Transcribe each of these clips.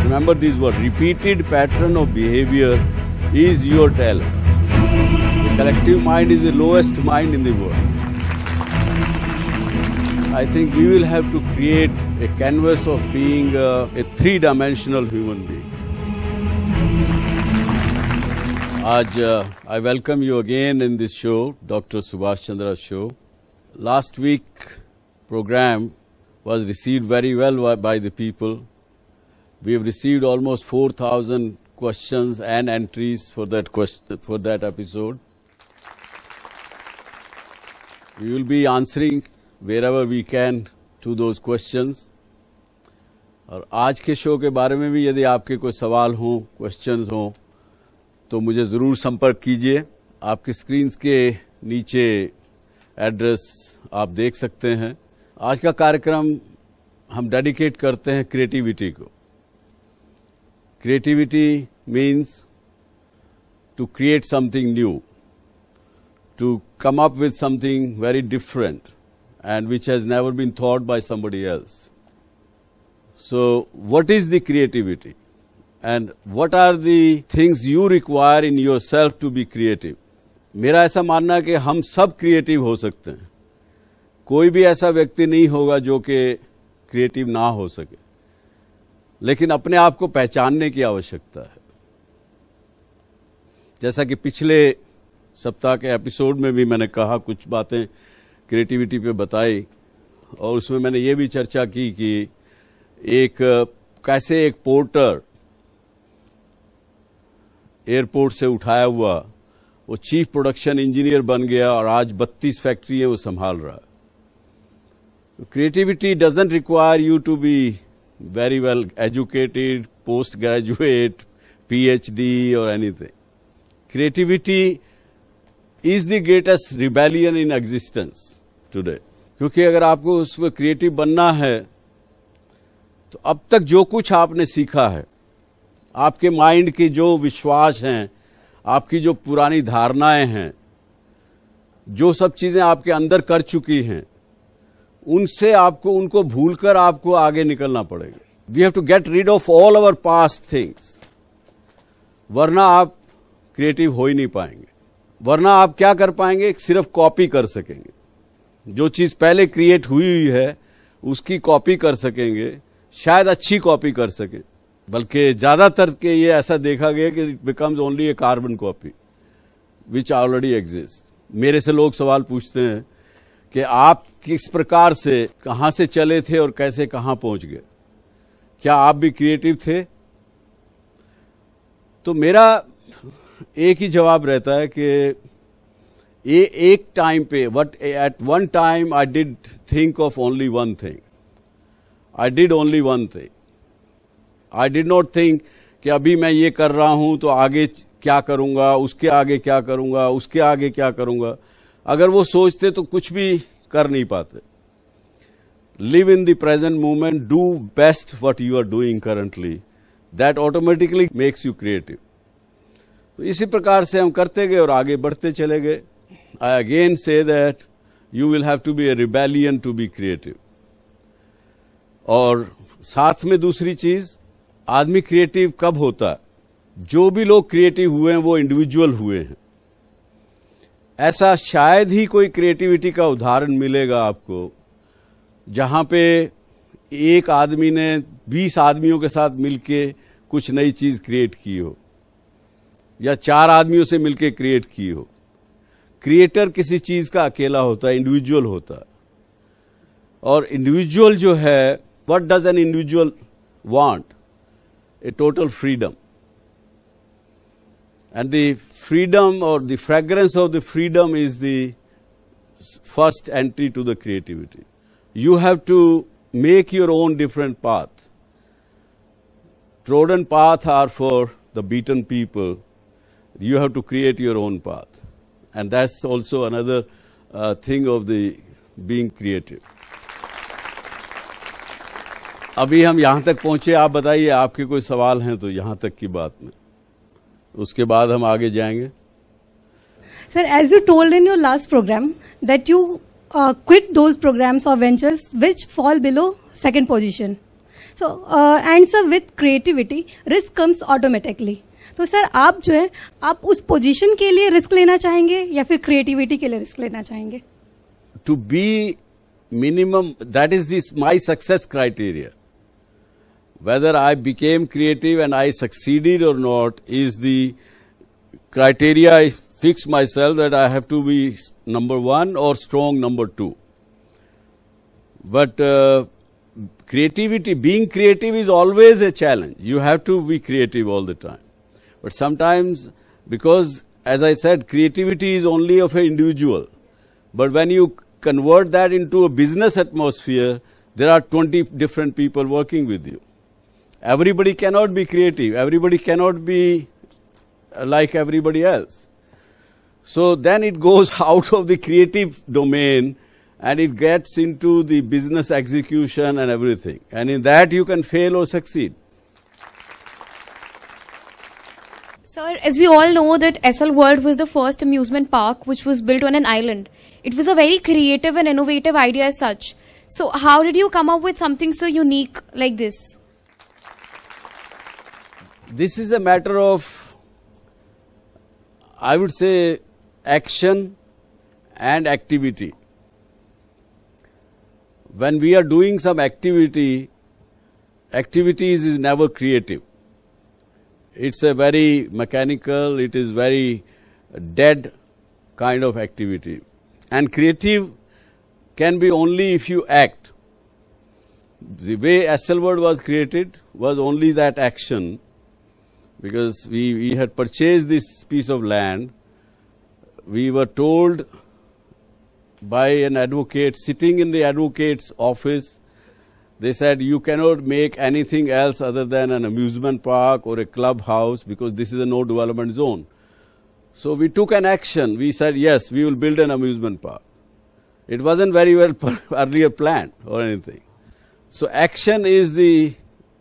Remember these words, repeated pattern of behavior is your talent. The collective mind is the lowest mind in the world. I think we will have to create a canvas of being a three-dimensional human being. I welcome you again in this show, Dr. Subhash Chandra's show. Last week program was received very well by the people. We have received almost 4,000 questions and entries for that episode. We will be answering wherever we can to those questions. और आज के show के बारे में भी यदि आपके कोई सवाल हों, क्वेश्चंस हों, तो मुझे ज़रूर संपर्क कीजिए. आपकी स्क्रीन्स के नीचे एड्रेस आप देख सकते हैं. आज का कार्यक्रम हम डेडिकेट करते हैं क्रिएटिविटी को. Creativity means to create something new, to come up with something very different and which has never been thought by somebody else. So, what is the creativity? And what are the things you require in yourself to be creative? मेरा ऐसा मानना है कि हम सब creative हो सकते हैं. कोई भी ऐसा व्यक्ति नहीं होगा जो कि क्रिएटिव ना हो सके, लेकिन अपने आप को पहचानने की आवश्यकता है. जैसा कि पिछले सप्ताह के एपिसोड में भी मैंने कहा, कुछ बातें क्रिएटिविटी पे बताई, और उसमें मैंने ये भी चर्चा की कि कैसे एक पोर्टर एयरपोर्ट से उठाया हुआ वो चीफ प्रोडक्शन इंजीनियर बन गया और आज 32 फैक्ट्रियां वो संभाल रहा है. Creativity doesn't require you to be very well educated, postgraduate, PhD or anything. Creativity is the greatest rebellion in existence today. क्योंकि अगर आपको उसमें क्रिएटिव बनना है तो अब तक जो कुछ आपने सीखा है, आपके माइंड के जो विश्वास हैं, आपकी जो पुरानी धारणाएं हैं, जो सब चीजें आपके अंदर कर चुकी हैं, उनसे उनको भूलकर आपको आगे निकलना पड़ेगा. We have to get rid of all our past things, वरना आप क्रिएटिव हो ही नहीं पाएंगे. वरना आप क्या कर पाएंगे? सिर्फ कॉपी कर सकेंगे. जो चीज पहले क्रिएट हुई है उसकी कॉपी कर सकेंगे, शायद अच्छी कॉपी कर सकें, बल्कि ज्यादातर के ये ऐसा देखा गया कि it becomes only A carbon copy which already exist. मेरे से लोग सवाल पूछते हैं कि आप किस प्रकार से, कहां से चले थे और कैसे कहां पहुंच गए, क्या आप भी क्रिएटिव थे? तो मेरा एक ही जवाब रहता है कि ये एक टाइम पे, at one time I did think of only one thing. I did only one thing. I did not think कि अभी मैं ये कर रहा हूं तो आगे क्या करूंगा, उसके आगे क्या करूंगा, उसके आगे क्या करूंगा. अगर वो सोचते तो कुछ भी कर नहीं पाते. Live in the present moment, do best what you are doing currently, that automatically makes you creative. तो इसी प्रकार से हम करते गए और आगे बढ़ते चले गए. I again say that you will have to be a rebellion to be creative. और साथ में दूसरी चीज, आदमी क्रिएटिव कब होता है? जो भी लोग क्रिएटिव हुए हैं वो इंडिविजुअल हुए हैं. ऐसा शायद ही कोई क्रिएटिविटी का उदाहरण मिलेगा आपको जहां पे एक आदमी ने 20 आदमियों के साथ मिलके कुछ नई चीज क्रिएट की हो, या 4 आदमियों से मिलके क्रिएट की हो. क्रिएटर किसी चीज का अकेला होता है, इंडिविजुअल होता है. और इंडिविजुअल जो है, what does an individual want? A total freedom. And the freedom or the fragrance of the freedom is the first entry to the creativity. You have to make your own different path. Trodden paths are for the beaten people. You have to create your own path. And that's also another thing of the being creative. अभी हम यहां तक पहुंचे. आप बताइए, आपके कोई सवाल हैं तो यहां तक की बात में, उसके बाद हम आगे जाएंगे. Sir, as you told in your last program that you quit those programs or ventures which fall below second position. So, and sir, with creativity, risk comes automatically. तो सर आप जो है आप उस पोजीशन के लिए रिस्क लेना चाहेंगे या फिर क्रिएटिविटी के लिए रिस्क लेना चाहेंगे? To be minimum, that is this my success criteria. Whether I became creative and I succeeded or not is the criteria I fix myself, that I have to be number one or strong number two. But creativity, being creative is always a challenge. You have to be creative all the time. But sometimes, because as I said, creativity is only of an individual. But when you convert that into a business atmosphere, there are 20 different people working with you. Everybody cannot be creative. Everybody cannot be like everybody else. So then it goes out of the creative domain and it gets into the business execution and everything. And in that you can fail or succeed. Sir, as we all know that SL World was the first amusement park which was built on an island. It was a very creative and innovative idea as such. So how did you come up with something so unique like this? This is a matter of, I would say, action and activity. When we are doing some activities is never creative. It's a very mechanical, it is very dead kind of activity. And creative can be only if you act. The way SL World was created was only that action, because we had purchased this piece of land. We were told by an advocate sitting in the advocate's office, they said, you cannot make anything else other than an amusement park or a clubhouse because this is a no development zone. So we took an action. We said, yes, we will build an amusement park. It wasn't very well earlier planned or anything. So action is the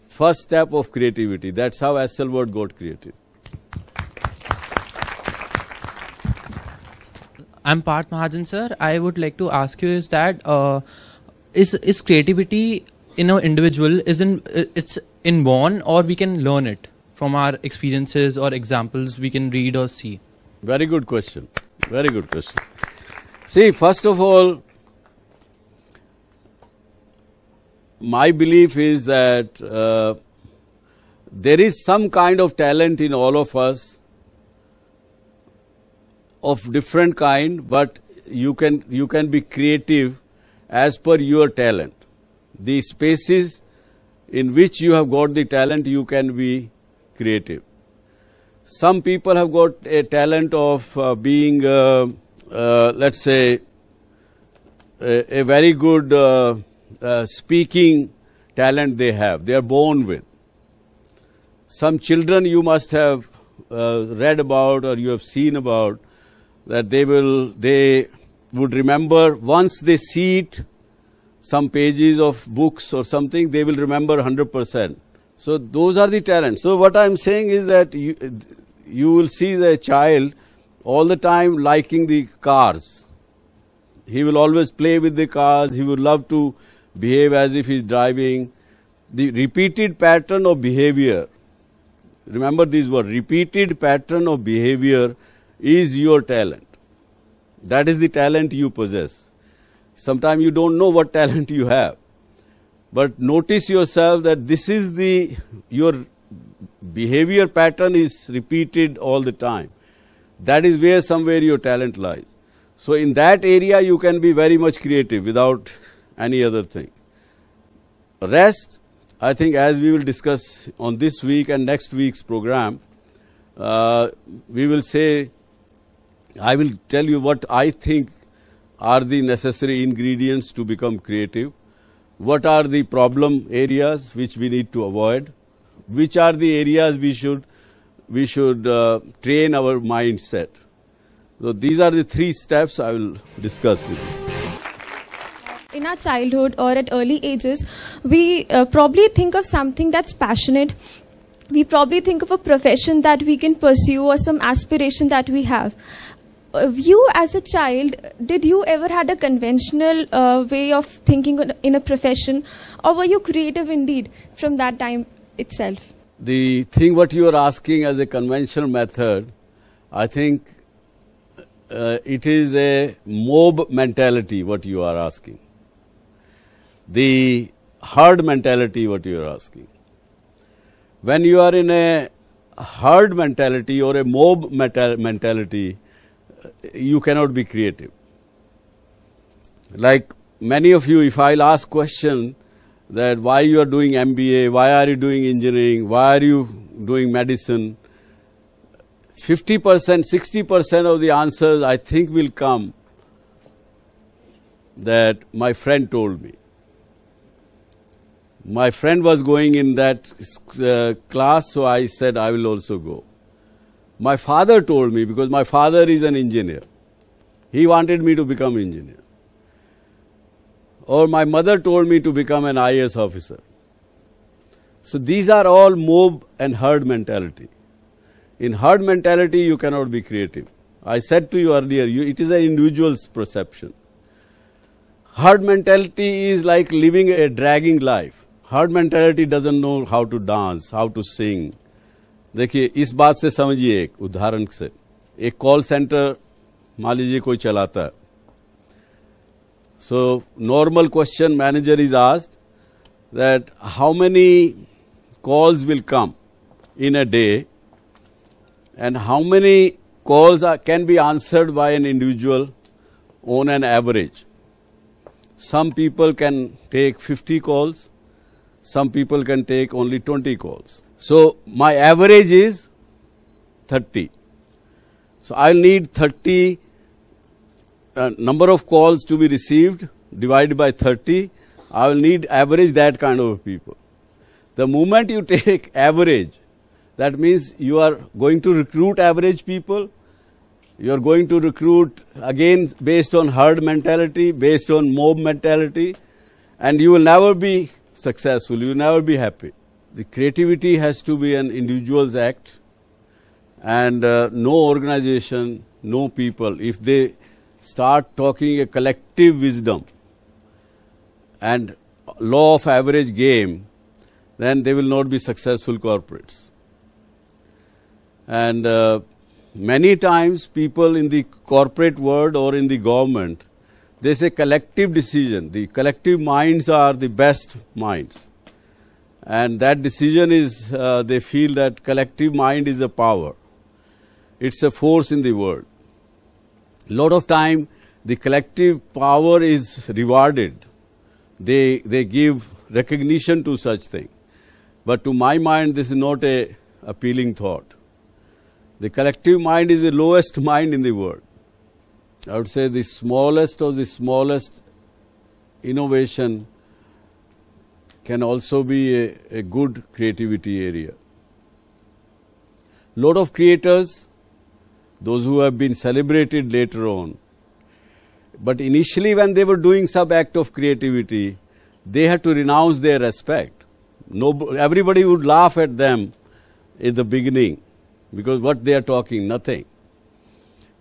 first step of creativity. That's how SL World got created. I'm Parth Mahajan, sir. I would like to ask you is that is creativity in an individual, it's inborn, or we can learn it from our experiences or examples we can read or see? Very good question. Very good question. See, first of all, my belief is that there is some kind of talent in all of us, of different kind, but you can be creative as per your talent. The spaces in which you have got the talent, you can be creative. Some people have got a talent of being, let's say, a very good speaking talent they have. They are born with. Some children you must have read about or you have seen about, that they would remember once they see it, some pages of books or something, they will remember 100%. So those are the talents. So what I'm saying is that you will see the child all the time liking the cars. He will always play with the cars. He would love to behave as if he's driving. The repeated pattern of behavior, remember these words, repeated pattern of behavior is your talent. That is the talent you possess. Sometimes you don't know what talent you have. But notice yourself that this is your behavior pattern is repeated all the time. That is where somewhere your talent lies. So in that area you can be very much creative without any other thing. Rest, I think as we will discuss on this week and next week's program, we will say, I will tell you what I think are the necessary ingredients to become creative. What are the problem areas which we need to avoid? Which are the areas we should train our mindset? So these are the 3 steps I will discuss with you. In our childhood or at early ages, we probably think of something that's passionate. We probably think of a profession that we can pursue or some aspiration that we have. you as a child, did you ever had a conventional way of thinking in a profession, or were you creative indeed from that time itself? The thing what you are asking as a conventional method, I think it is a mob mentality what you are asking. The herd mentality what you are asking. When you are in a herd mentality or a mob mentality, you cannot be creative. Like many of you, if I'll ask question that why you are doing MBA, why are you doing engineering, why are you doing medicine, 50%, 60% of the answers I think will come that my friend told me. My friend was going in that class, so I said I will also go. My father told me, because my father is an engineer. He wanted me to become an engineer. Or my mother told me to become an IAS officer. So these are all mob and herd mentality. In herd mentality, you cannot be creative. I said to you earlier, it is an individual's perception. Herd mentality is like living a dragging life. Herd mentality doesn't know how to dance, how to sing. देखिए, इस बात से समझिए, एक उदाहरण से, एक call centre मान लीजिए कोई चलाता है. So normal question manager is asked that how many calls will come in a day and how many calls can be answered bye an individual on an average. Some people can take 50 calls. Some people can take only 20 calls. So my average is 30. So I'll need 30 number of calls to be received divided by 30. I will need average that kind of people. The moment you take average, that means you are going to recruit average people. You are going to recruit again based on herd mentality, based on mob mentality, and you will never be successful, you will never be happy. The creativity has to be an individual's act, and no organization, no people, if they start talking a collective wisdom and law of average game, then they will not be successful corporates. And many times people in the corporate world or in the government, they say collective decision. The collective minds are the best minds. And that decision is, they feel that collective mind is a power. It's a force in the world. A lot of time the collective power is rewarded. They give recognition to such thing. But to my mind, this is not a appealing thought. The collective mind is the lowest mind in the world. I would say the smallest of the smallest innovation can also be a good creativity area. Lot of creators, those who have been celebrated later on, but initially when they were doing some act of creativity, they had to renounce their respect. Everybody would laugh at them in the beginning, because what they are talking, nothing.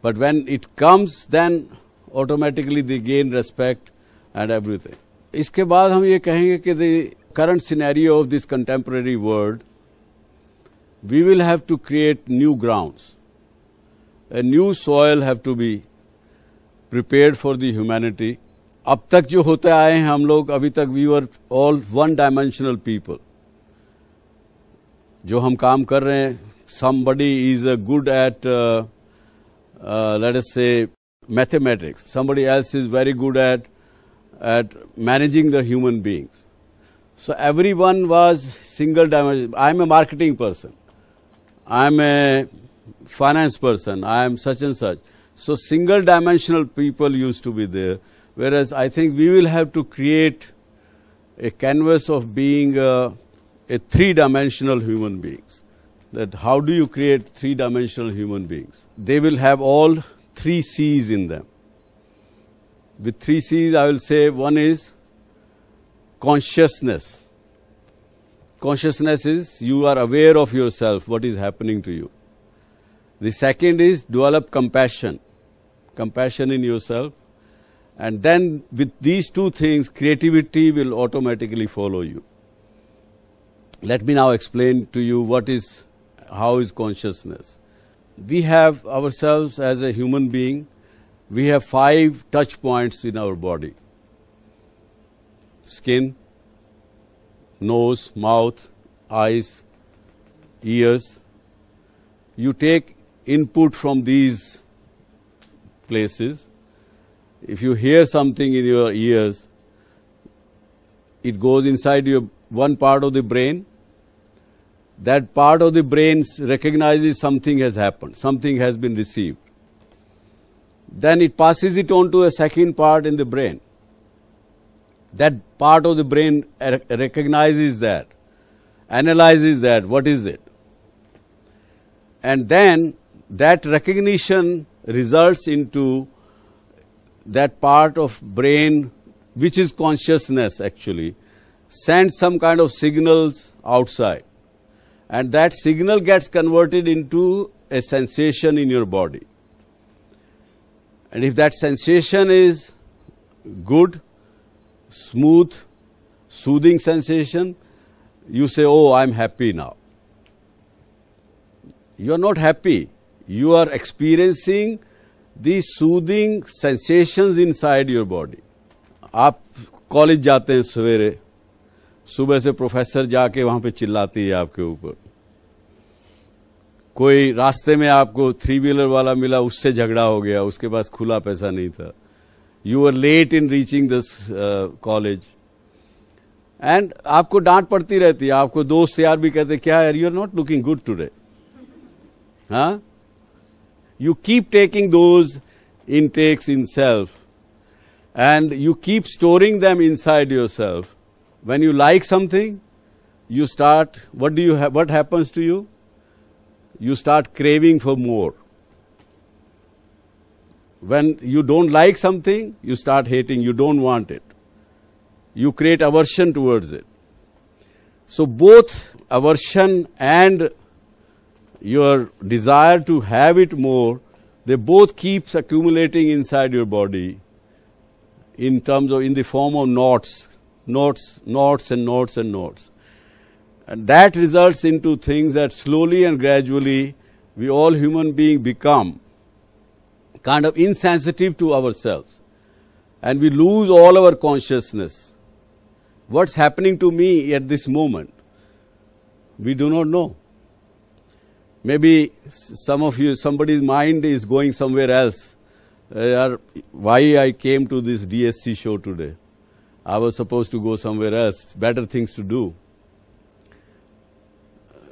But when it comes, then automatically they gain respect and everything. इसके बाद हम ये कहेंगे कि the current scenario of this contemporary world, we will have to create new grounds. A new soil have to be prepared for the humanity. अब तक जो होते आए हैं हम लोग, अभी तक we were all one-dimensional people. जो हम काम कर रहे हैं, somebody is good at, let us say, mathematics. Somebody else is very good at managing the human beings. So everyone was single dimensional. I am a marketing person. I am a finance person. I am such and such. So single dimensional people used to be there. Whereas I think we will have to create a canvas of being a three-dimensional human beings. That how do you create three-dimensional human beings? They will have all 3 C's in them. With 3 C's, I will say one is consciousness. Consciousness is you are aware of yourself, what is happening to you. The second is develop compassion. compassion in yourself, and then with these two things, creativity will automatically follow you. Let me now explain to you how is consciousness. We have ourselves as a human being, we have 5 touch points in our body. Skin, nose, mouth, eyes, ears. You take input from these places. If you hear something in your ears, it goes inside your one part of the brain. That part of the brain recognizes something has happened, something has been received. Then it passes it on to a second part in the brain. That part of the brain recognizes that, analyzes that, what is it? And then that recognition results into that part of brain, which is consciousness actually, sends some kind of signals outside. And that signal gets converted into a sensation in your body. And if that sensation is good, smooth, soothing sensation, you say, oh, I'm happy now. You are not happy. You are experiencing these soothing sensations inside your body. आप college जाते हैं सवेरे, सुबह से professor जाके वहां पे चिल्लाती है आपके ऊपर. कोई रास्ते में आपको 3 व्हीलर वाला मिला, उससे झगड़ा हो गया, उसके पास खुला पैसा नहीं था. You were late in reaching this college. And आपको डांट पड़ती रहती है. आपको दोस्त यार भी कहते क्या यार, you are not looking good today. Huh? You keep taking those intakes in self and you keep storing them inside yourself. When you like something, you start, what happens to you? You start craving for more. When you don't like something, you start hating, you don't want it. You create aversion towards it. So both aversion and your desire to have it more, they both keeps accumulating inside your body in the form of knots and knots. And that results into things that slowly and gradually we all human beings become kind of insensitive to ourselves. And we lose all our consciousness. What's happening to me at this moment? We do not know. Maybe somebody's mind is going somewhere else. Why I came to this DSC show today? I was supposed to go somewhere else, better things to do.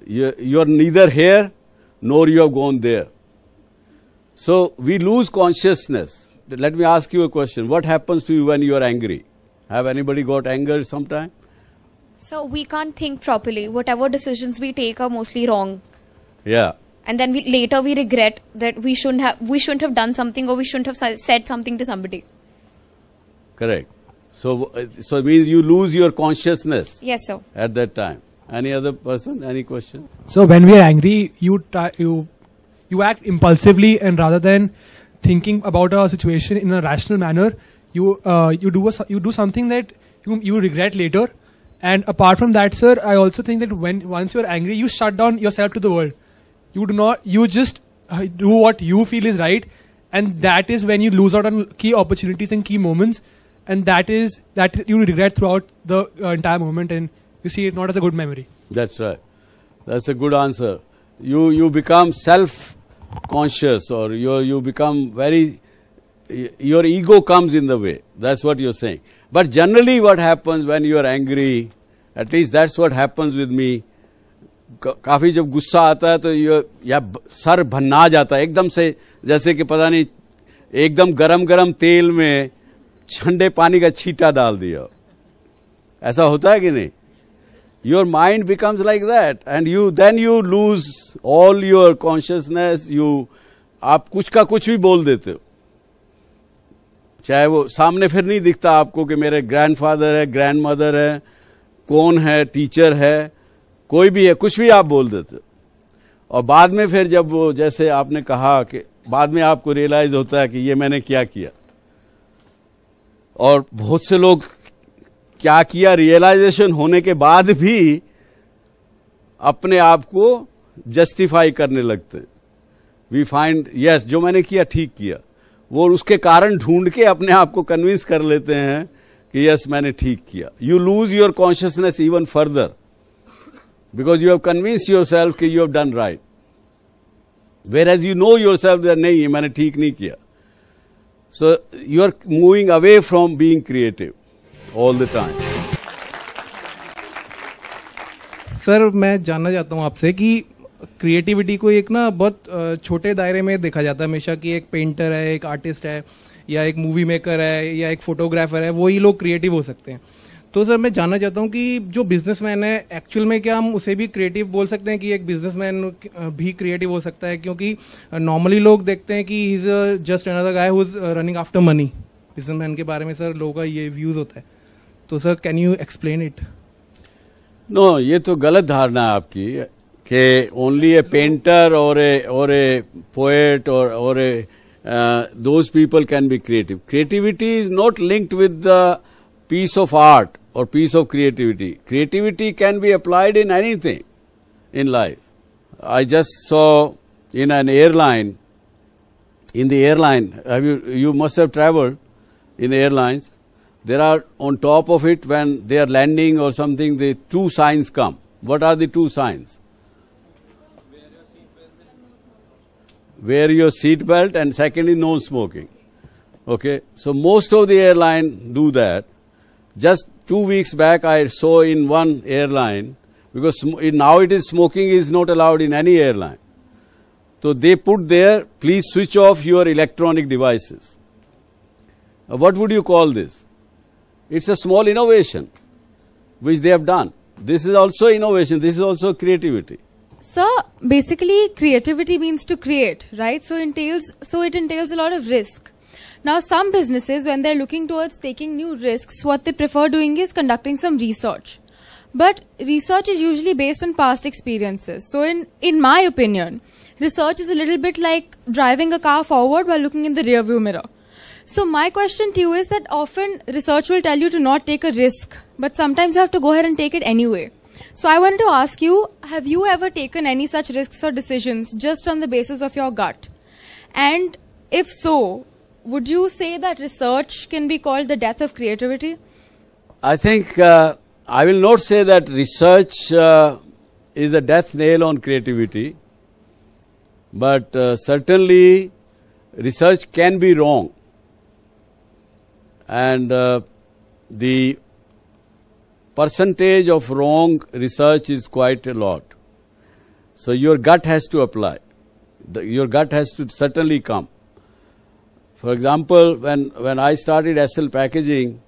You are neither here nor you have gone there. So we lose consciousness. Let me ask you a question. What happens to you when you are angry? Have anybody got anger sometime? So we can't think properly. Whatever decisions we take are mostly wrong. Yeah. And then later we regret that we shouldn't have done something, or we shouldn't have said something to somebody. Correct. So it means you lose your consciousness. Yes, sir. At that time. Any other person? Any question? So when we are angry, you act impulsively, and rather than thinking about a situation in a rational manner, you do something that you regret later. And apart from that, sir, I also think that once you are angry, you shut down yourself to the world. You just do what you feel is right, and that is when you lose out on key opportunities and key moments, and that you regret throughout the entire moment, and you see it not as a good memory. That's right. That's a good answer. You become self-conscious, or you become your ego comes in the way. That's what you're saying. But generally what happens when you are angry, at least that's what happens with me, काफी जब गुस्सा आता है तो या sir भन्ना जाता है एकदम से, जैसे कि पता नहीं एकदम गरम तेल में ठंडे पानी का छींटा डाल दिया. ऐसा होता है कि नहीं? Your mind becomes like that, and then you lose all your consciousness. आप कुछ का कुछ भी बोल देते हो, चाहे वो सामने फिर नहीं दिखता आपको कि मेरे ग्रैंडफादर है, ग्रैंडमदर है, कौन है, टीचर है, कोई भी है, कुछ भी आप बोल देते हो. और बाद में फिर जब वो, जैसे आपने कहा कि बाद में आपको रियलाइज होता है कि ये मैंने क्या किया। और बहुत से लोग क्या किया रियलाइजेशन होने के बाद भी अपने आप को जस्टिफाई करने लगते हैं। वी फाइंड यस, जो मैंने किया ठीक किया, वो उसके कारण ढूंढ के अपने आप को कन्विंस कर लेते हैं कि यस मैंने ठीक किया। You lose your consciousness even further because you have convince yourself कि you have done right, whereas you know yourself that नहीं मैंने ठीक नहीं किया। So you are moving away from being creative all the time. Sir मैं जानना चाहता हूँ आपसे कि क्रिएटिविटी को एक ना बहुत छोटे दायरे में देखा जाता है हमेशा, कि एक पेंटर है, एक आर्टिस्ट है, या एक मूवी मेकर है, या एक फोटोग्राफर है, वही लोग क्रिएटिव हो सकते हैं। तो सर मैं जानना चाहता हूँ कि जो बिजनेसमैन है एक्चुअल में क्या हम उसे भी क्रिएटिव बोल सकते हैं कि एक बिजनेसमैन भी क्रिएटिव हो सकता है? क्योंकि नॉर्मली लोग देखते हैं कि he is just another guy who is running after money. Businessman के बारे में सर लोगों का ये व्यूज होता है, तो sir can you explain it? No, ये तो गलत धारणा है आपकी कि ओनली ए पेंटर और ए पोएट और ए those people can be creative. Creativity is not linked with the piece of art or piece of creativity. Creativity can be applied in anything in life. I just saw in an airline, you must have traveled in the airlines. There are on top of it when they are landing or something, the two signs come. What are the two signs? Wear your seat belt, and secondly, no smoking. Okay, so most of the airline do that. Just 2 weeks back, I saw in one airline, because now it is smoking is not allowed in any airline. So they put there, please switch off your electronic devices. What would you call this? It's a small innovation which they have done. This is also innovation. This is also creativity. So basically creativity means to create, right? So it entails a lot of risk. Now some businesses, when they're looking towards taking new risks, what they prefer doing is conducting some research. But research is usually based on past experiences. So in my opinion, research is a little bit like driving a car forward while looking in the rear view mirror. So my question to you is that often research will tell you to not take a risk, but sometimes you have to go ahead and take it anyway. So I wanted to ask you, have you ever taken any such risks or decisions just on the basis of your gut? And if so, would you say that research can be called the death of creativity? I think I will not say that research is a death nail on creativity, but certainly research can be wrong. And the percentage of wrong research is quite a lot. So your gut has to apply. Your gut has to certainly come. For example, when I started SL Packaging,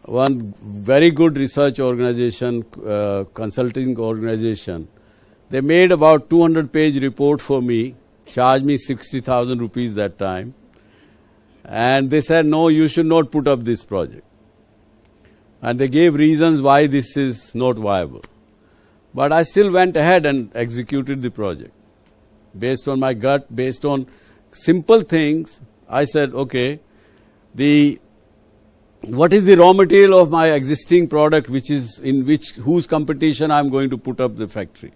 one very good research organization, consulting organization, they made about 200-page report for me, charged me 60,000 rupees that time. And they said, no, you should not put up this project. And they gave reasons why this is not viable. But I still went ahead and executed the project. Based on my gut, based on simple things, I said, okay, what is the raw material of my existing product whose competition I am going to put up the factory?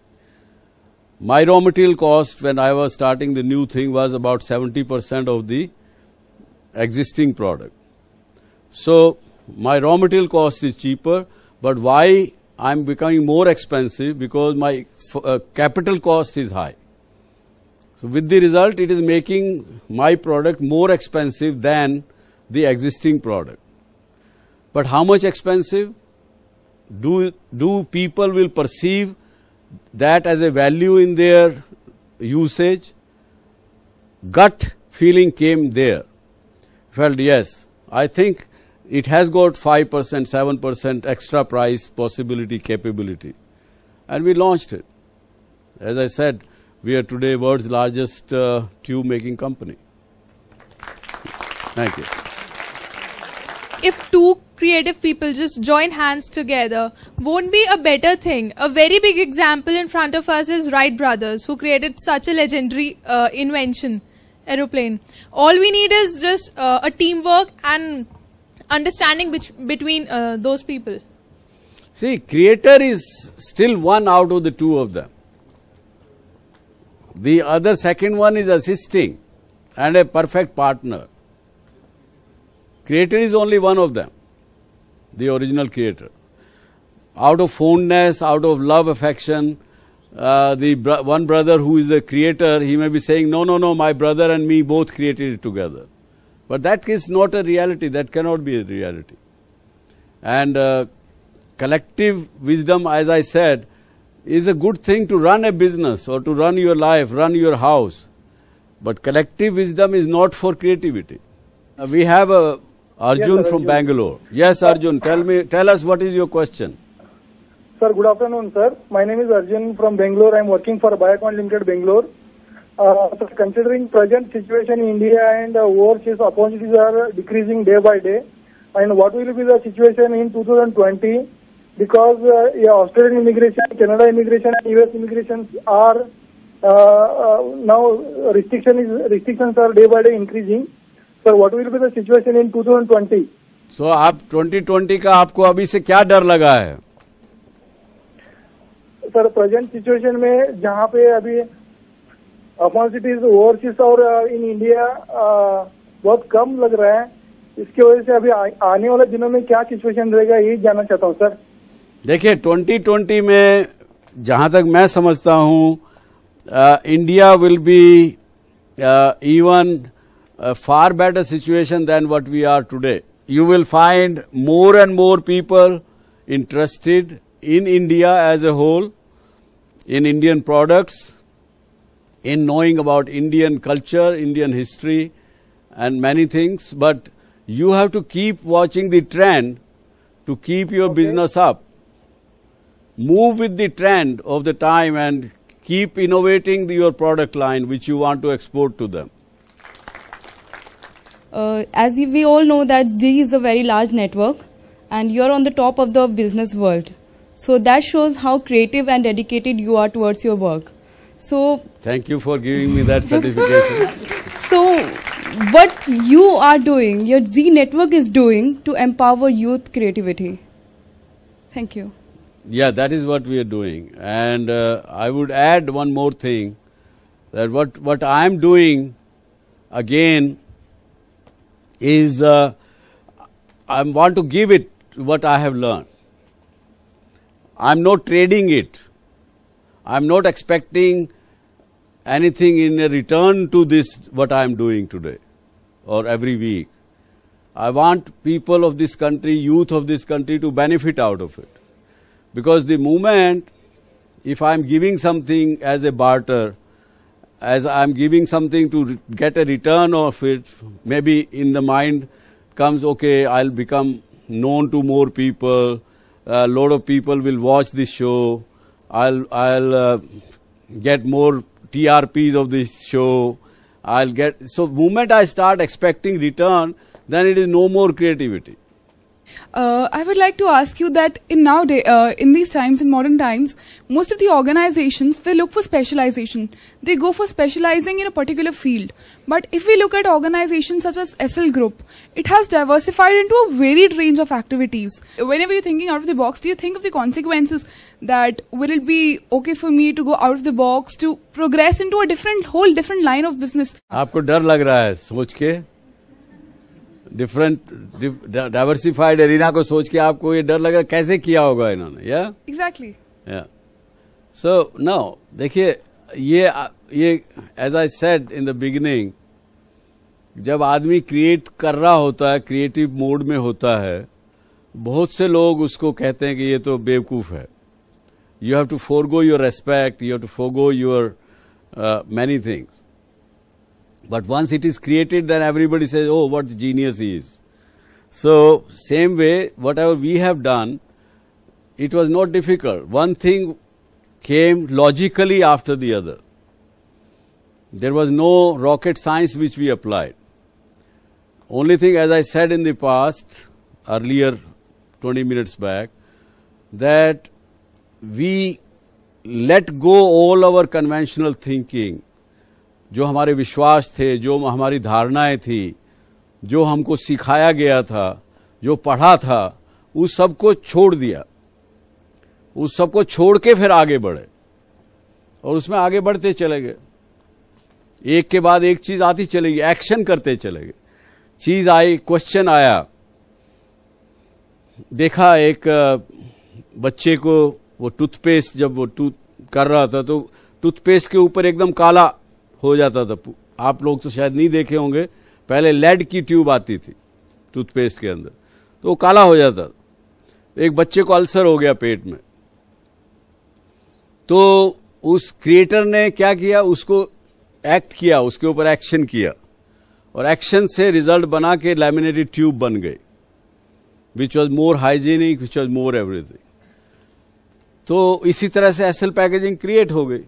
My raw material cost when I was starting the new thing was about 70% of the existing product. So my raw material cost is cheaper, but why I am becoming more expensive? Because my capital cost is high. So with the result, it is making my product more expensive than the existing product. But how much expensive? Do people will perceive that as a value in their usage? Gut feeling came there. Felt, yes, I think it has got 5%, 7% extra price possibility, capability. And we launched it. As I said, we are today world's largest tube making company. Thank you. If two creative people just join hands together, won't be a better thing? A very big example in front of us is Wright brothers, who created such a legendary invention. aeroplane. All we need is just a teamwork and understanding between those people. See, creator is still one out of the two of them. The other second one is assisting and a perfect partner. Creator is only one of them, the original creator. Out of fondness, out of love, affection, one brother who is the creator, he may be saying, no, no, no, my brother and me both created it together. But that is not a reality. That cannot be a reality. And collective wisdom, as I said, is a good thing to run a business or to run your life, run your house. But collective wisdom is not for creativity. We have Arjun Yes, sir, from Arjun. Bangalore. Yes, Arjun, tell us what is your question. Sir, good afternoon, sir. My name is Arjun from Bangalore. I am working for Biocon Limited, Bangalore. So considering present situation in India and overseas opportunities are decreasing day by day, and what will be the situation in 2020? Because Australian immigration, Canada immigration, and US immigrations are now restrictions are day by day increasing. Sir, what will be the situation in 2020? So, आप 2020 का आपको अभी से क्या डर लगा है? Sir, present situation में जहाँ पे अभी अपॉर्चुनिटीज ओवरसीज और इन इंडिया बहुत कम लग रहा है, इसकी वजह से अभी आने वाले दिनों में क्या सिचुएशन रहेगा, यही जानना चाहता हूँ सर. देखिए 2020 में जहां तक मैं समझता हूं, India will be even far better situation than what we are today. You will find more and more people interested in India as a whole, in Indian products, in knowing about Indian culture, Indian history and many things. But you have to keep watching the trend to keep your business up. Move with the trend of the time and keep innovating your product line which you want to export to them. As we all know that D is a very large network and you're on the top of the business world. So that shows how creative and dedicated you are towards your work. So thank you for giving me that certification. So what you are doing, your Z network is doing to empower youth creativity. Thank you. Yeah, that is what we are doing. And I would add one more thing, that what I am doing again is I want to give it what I have learned. I am not trading it. I am not expecting anything in a return to this what I am doing today or every week. I want people of this country, youth of this country to benefit out of it. Because the moment, if I am giving something as a barter, as I am giving something to get a return of it, maybe in the mind comes, okay, I'll become known to more people, a lot of people will watch this show, I'll get more TRPs of this show, so moment I start expecting return, then it is no more creativity. I would like to ask you that in these times, in modern times, most of the organizations, they look for specialization. They go for specializing in a particular field. But if we look at organizations such as SL Group, it has diversified into a varied range of activities. Whenever you're thinking out of the box, do you think of the consequences that will it be okay for me to go out of the box to progress into a whole different line of business? आपको डर लग रहा है सोच के? Different diversified arena को सोच के आपको ये डर लग रहा है, कैसे किया होगा इन्होंने? या एग्जैक्टली. या सो नो, देखिए ये as I said in the beginning, जब आदमी क्रिएट कर रहा होता है, क्रिएटिव मोड में होता है, बहुत से लोग उसको कहते हैं कि ये तो बेवकूफ है. You have to forgo your respect, you have to forgo your many things. But once it is created, then everybody says, oh, what genius he is. So, same way, whatever we have done, it was not difficult. One thing came logically after the other. There was no rocket science which we applied. Only thing, as I said in the past, earlier, 20 minutes back, that we let go all our conventional thinking जो हमारे विश्वास थे, जो हमारी धारणाएं थी, जो हमको सिखाया गया था, जो पढ़ा था, उस सब को छोड़ दिया, उस सब को छोड़ के फिर आगे बढ़े और उसमें आगे बढ़ते चले गए। एक के बाद एक चीज आती चलेगी, एक्शन करते चले गए। चीज आई, क्वेश्चन आया, देखा एक बच्चे को वो टूथपेस्ट जब वो कर रहा था तो टूथपेस्ट के ऊपर एकदम काला हो जाता था। आप लोग तो शायद नहीं देखे होंगे, पहले लेड की ट्यूब आती थी टूथपेस्ट के अंदर, तो वो काला हो जाता था। एक बच्चे को अल्सर हो गया पेट में, तो उस क्रिएटर ने क्या किया, उसको एक्ट किया, उसके ऊपर एक्शन किया और एक्शन से रिजल्ट बना के लैमिनेटेड ट्यूब बन गई, which was more hygienic, which was more everything. तो इसी तरह से एसएल पैकेजिंग क्रिएट हो गई।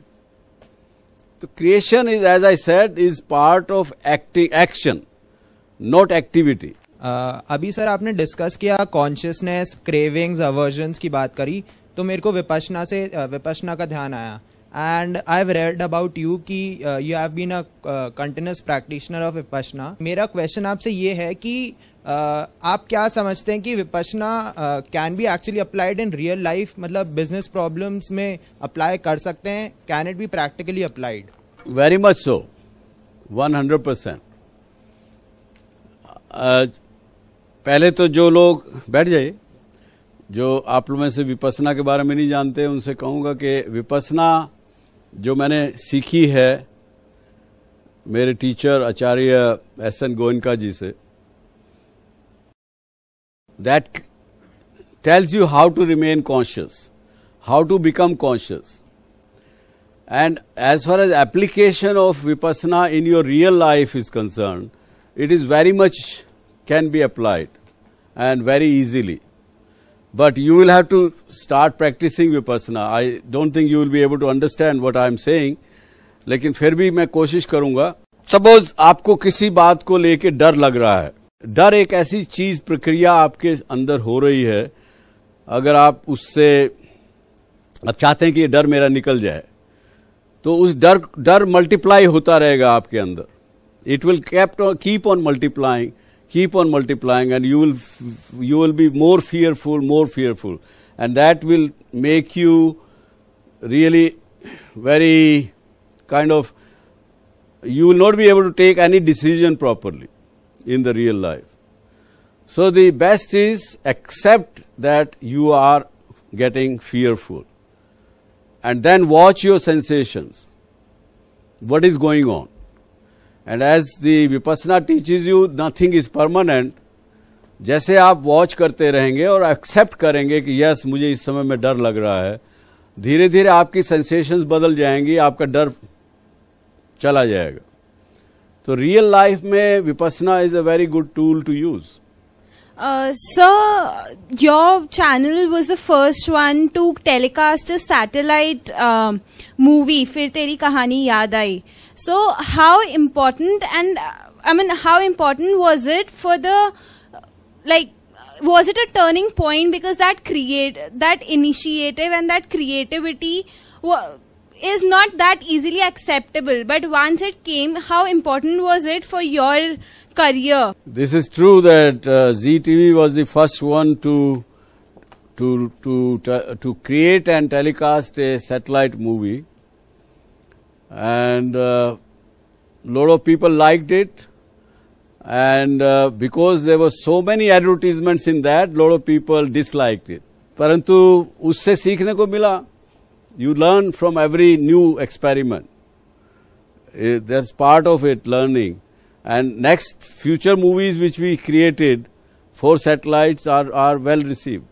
तो creation is, as I said, is part of action, not activity. अभी सर आपने डिस्कस किया कॉन्शियसनेस, क्रेविंग्स, अवर्जन्स की बात करी, तो मेरे को विपश्यना का ध्यान आया। And I have read about you कि you have been a continuous practitioner of Vipassana. मेरा क्वेश्चन आपसे ये है कि आप क्या समझते हैं कि Vipassana can be actually applied in real life, मतलब बिजनेस प्रॉब्लम्स में अप्लाई कर सकते हैं? Can it be practically applied? Very much so, 100%। पहले तो जो लोग बैठ जाइए, जो आप लोग में से विपश्यना के बारे में नहीं जानते, उनसे कहूंगा कि विपश्यना जो मैंने सीखी है मेरे टीचर आचार्य एस.एन. गोयनका जी से, that tells you how to remain conscious, how to become conscious. And as far as application of vipassana in your real life is concerned, it is very much can be applied and very easily. But you will have to start practicing vipassana. I don't think you will be able to understand what I am saying, लेकिन फिर भी मैं कोशिश करूंगा। Suppose आपको किसी बात को लेके डर लग रहा है। डर एक ऐसी चीज, प्रक्रिया आपके अंदर हो रही है, अगर आप उससे आप चाहते हैं कि ये डर मेरा निकल जाए, तो उस डर मल्टीप्लाई होता रहेगा आपके अंदर। It will keep on multiplying and you will be more fearful, and that will make you really very kind of, you will not be able to take any decision properly in the real life. So the best is accept that you are getting fearful and then watch your sensations, what is going on. And as the Vipassana teaches you, nothing is permanent. जैसे आप watch करते रहेंगे और accept करेंगे कि yes मुझे इस समय में डर लग रहा है, धीरे धीरे आपकी सेंसेशंस बदल जाएंगी, आपका डर चला जाएगा। तो रियल लाइफ में Vipassana is a very good tool to use. Sir, your channel was the first one to telecast a satellite movie, Fir Teri Kahani Yaad Aayi. So how important how important was it for the, was it a turning point? Because that initiative and that creativity is not that easily acceptable, but once it came, how important was it for your career? This is true that Zee TV was the first one to create and telecast a satellite movie, and lot of people liked it, and because there were so many advertisements in that, lot of people disliked it. परंतु उससे सीखने को मिला। You learn from every new experiment. That's part of it, learning. And next future movies which we created for satellites are well received.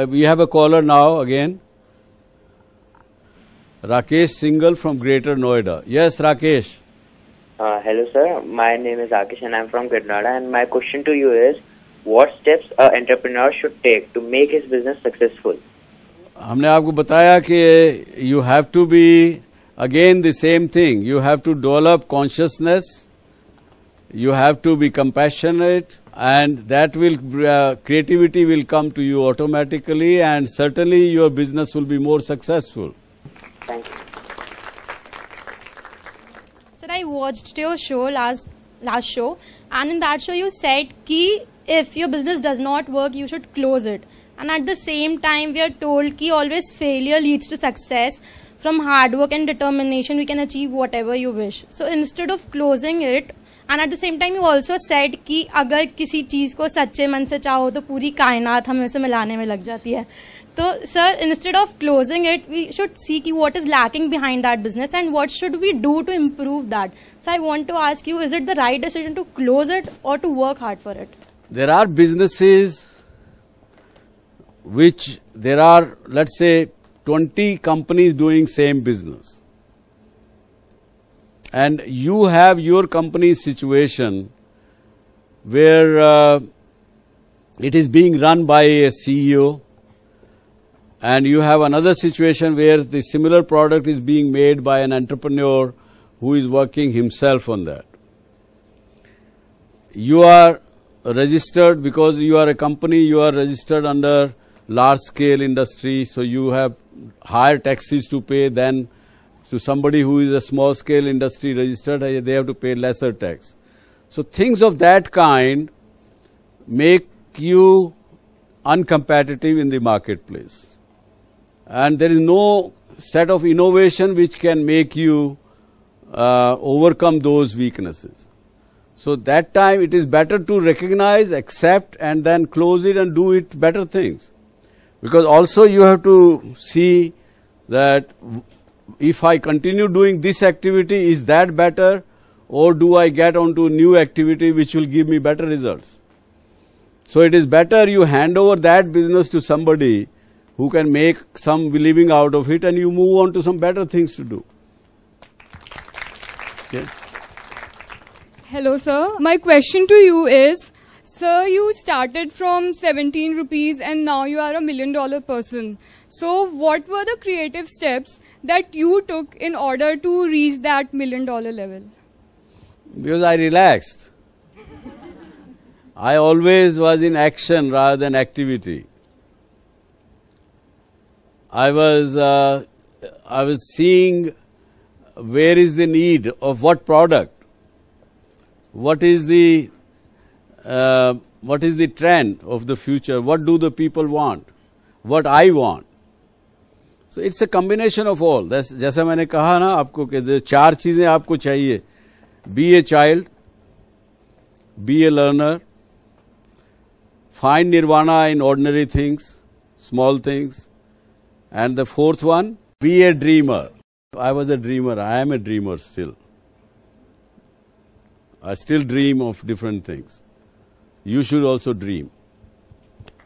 We have a caller now again. Rakesh Singhal from Greater Noida. Yes, Rakesh. Hello sir, my name is Rakesh and I am from Greater Noida, and my question to you is, what steps an entrepreneur should take to make his business successful? हमने आपको बताया कि you have to be, again the same thing, you have to develop consciousness, you have to be compassionate, and that will, creativity will come to you automatically, and certainly your business will be more successful. Thank you. Sir, I watched your show last show, and in that show you said कि if your business does not work, you should close it. And at the same time, we are told कि always failure leads to success. From hard work and determination, we can achieve whatever you wish. So instead of closing it, and at the same time, you also said कि अगर किसी चीज़ को सच्चे मन से चाहो तो पूरी कायनात हमें उसे मिलाने में लग जाती है. So, sir, instead of closing it, we should see what is lacking behind that business and what should we do to improve that. So I want to ask you, is it the right decision to close it or to work hard for it? There are businesses which there are, let's say, 20 companies doing same business. And you have your company's situation where it is being run by a CEO, and you have another situation where the similar product is being made by an entrepreneur who is working himself on that. You are registered because you are a company, you are registered under large scale industry, so you have higher taxes to pay than to somebody who is a small scale industry registered, they have to pay lesser tax. So things of that kind make you uncompetitive in the marketplace. And there is no set of innovation which can make you overcome those weaknesses. So that time it is better to recognize, accept, and then close it and do it better things. Because also you have to see that if I continue doing this activity, is that better, or do I get onto new activity which will give me better results? So it is better you hand over that business to somebody who can make some living out of it, and you move on to some better things to do. Okay. Hello, sir. My question to you is, sir, you started from 17 rupees and now you are $1 million person. So what were the creative steps that you took in order to reach that $1 million level? Because I relaxed. I always was in action rather than activity. I was seeing where is the need of what product, what is the trend of the future, what do the people want, what I want. So it's a combination of all. जैसा मैंने कहा ना आपको कि 4 चीजें आपको चाहिए. Be a child, be a learner, find nirvana in ordinary things, small things, and the 4th one, be a dreamer. I was a dreamer. I am a dreamer still. I still dream of different things. You should also dream.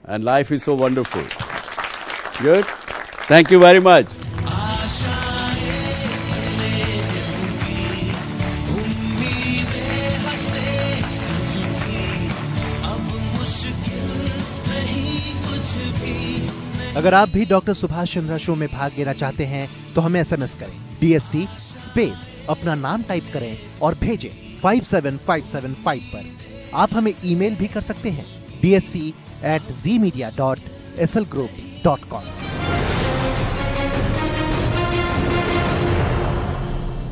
And life is so wonderful. Good? Thank you very much. अगर आप भी doctor Subhash Chandra show में भाग लेना चाहते हैं तो हमें एसएमएस करें DSC स्पेस अपना नाम टाइप करें और भेजें 57575 पर. आप हमें ईमेल भी कर सकते हैं dsc@zmedia.slgroup.com.